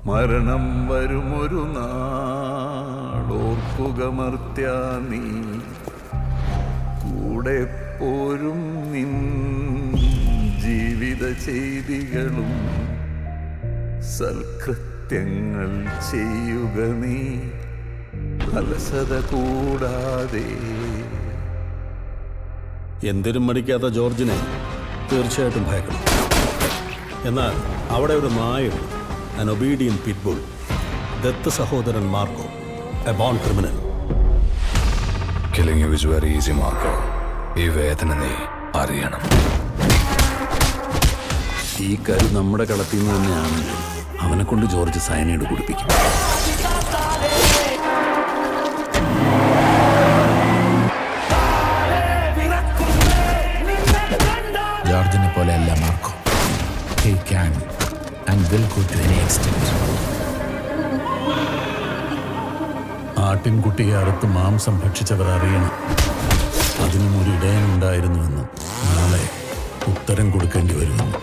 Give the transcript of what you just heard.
മരണം വരുമൊരു നാളോർക്കുക മർത്യ നീ, കൂടെ പോരും നിൻ ജീവിത ചെയ്തികളും സൽകൃത്യങ്ങൾ ചെയ്യുക നീ അലസത കൂടാതെ. എന്തിനും മടിക്കാത്ത ജോർജിനെ തീർച്ചയായിട്ടും ഭയക്കണം. എന്നാൽ അവിടെ ഒരു നായുണ്ട്, an obedient pitbull, ദത്ത് സഹോദരൻ Marco, a born criminal. Killing you is very easy, Marco. ഈ വേദന നീ അറിയണം. ഈ കാര്യം നമ്മുടെ കളത്തിൽ നിന്ന് തന്നെയാണെങ്കിൽ അവനെ കൊണ്ട് ജോർജ് സയനൈഡ് കുടിപ്പിക്കും. ജോർജിനെ പോലെയല്ല Marco. He can and will go to any extent. ആട്ടിൻകുട്ടിയെ അറുത്ത് മാംസം ഭക്ഷിച്ചവർ അറിയണം അതിനും ഒരു ഇടയനുണ്ടായിരുന്നുവെന്ന് നാളെ ഉത്തരം കൊടുക്കേണ്ടി വരുമെന്ന്.